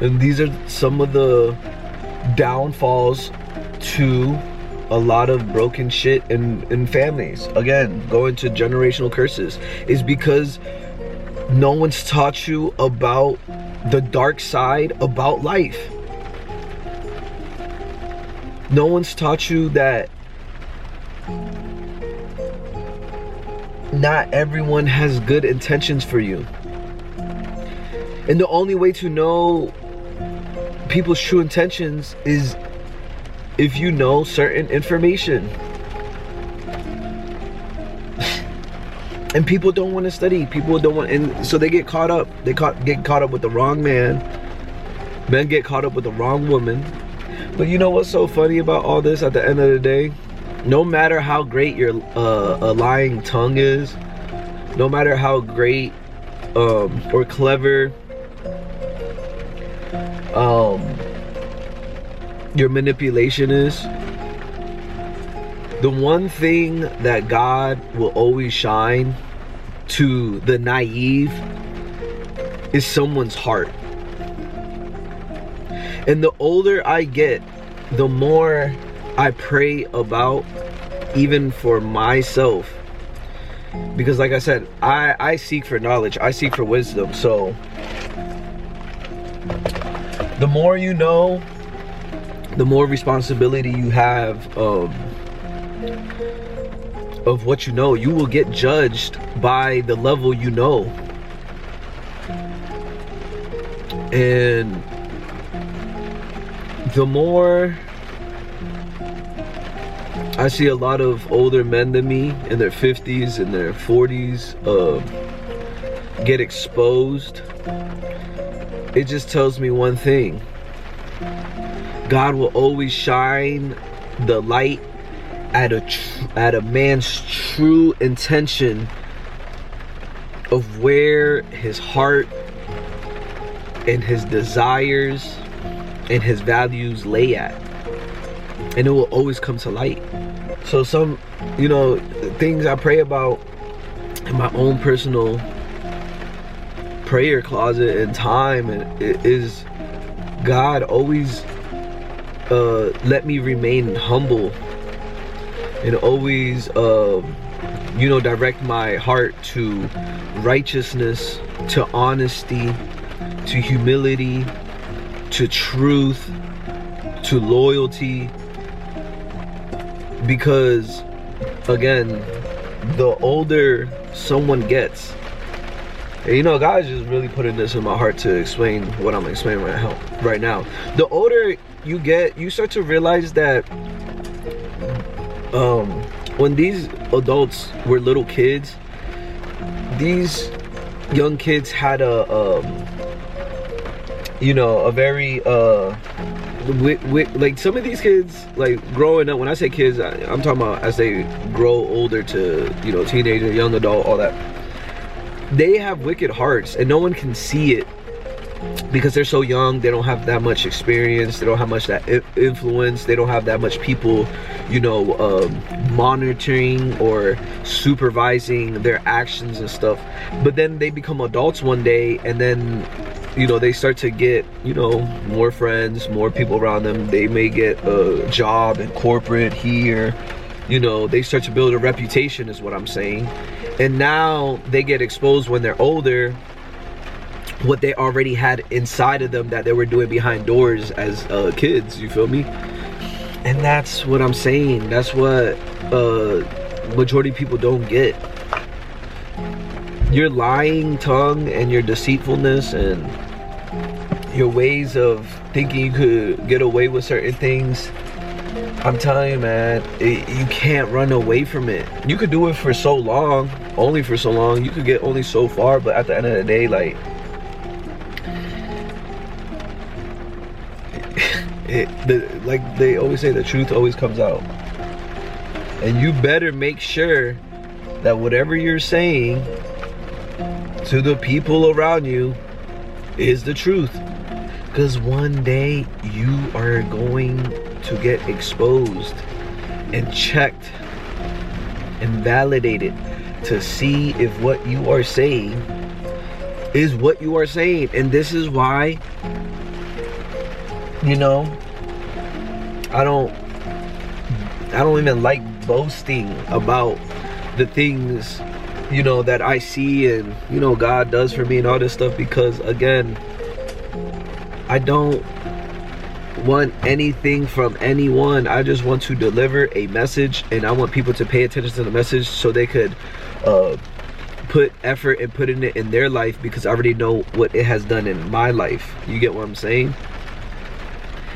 And these are some of the downfalls to a lot of broken shit in families. Again, going to generational curses is because no one's taught you about the dark side about life. No one's taught you that not everyone has good intentions for you. And the only way to know people's true intentions is if you know certain information. And people don't want to study. People don't want, and so they get caught up. They get caught up with the wrong man. Men get caught up with the wrong woman. But you know what's so funny about all this at the end of the day? No matter how great your a lying tongue is, no matter how great or clever your manipulation is, the one thing that God will always shine to the naive is someone's heart. And the older I get, the more I pray about, even for myself, because like I said, I seek for knowledge, I seek for wisdom. So the more you know, the more responsibility you have of what you know. You will get judged by the level you know. And the more I see a lot of older men than me in their 50s and their 40s get exposed, it just tells me one thing. God will always shine the light at a man's true intention of where his heart and his desires and his values lay at, and it will always come to light. So some, you know, things I pray about in my own personal prayer closet and time, and it is, God, always let me remain humble, and always you know, direct my heart to righteousness, to honesty, to humility, to truth, to loyalty. Because again, the older someone gets, and you know, God's just really putting this in my heart to explain what I'm explaining right now. The older you get, you start to realize that when these adults were little kids, these young kids had a you know, a very like, some of these kids, like, growing up, when I say kids, I'm talking about as they grow older to, you know, teenager, young adult, all that, they have wicked hearts, and no one can see it because they're so young. They don't have that much experience, they don't have much that influence, they don't have that much people, you know, monitoring or supervising their actions and stuff. But then they become adults one day, and then, you know, they start to get, you know, more friends, more people around them. They may get a job in corporate here, you know, they start to build a reputation, is what I'm saying. And now they get exposed when they're older, what they already had inside of them that they were doing behind doors as kids, you feel me? And that's what I'm saying. That's what majority of people don't get. Your lying tongue and your deceitfulness and your ways of thinking you could get away with certain things, I'm telling you, man, you can't run away from it. You could do it for so long, only for so long. You could get only so far, but at the end of the day, like, like they always say, the truth always comes out. And you better make sure that whatever you're saying to the people around you is the truth. Because one day you are going to get exposed and checked and validated to see if what you are saying is what you are saying. And this is why You know, I don't even like boasting about the things, you know, that I see and, you know, God does for me and all this stuff, because again, I don't want anything from anyone. I just want to deliver a message, and I want people to pay attention to the message so they could put effort and put in it in their life, because I already know what it has done in my life. You get what I'm saying?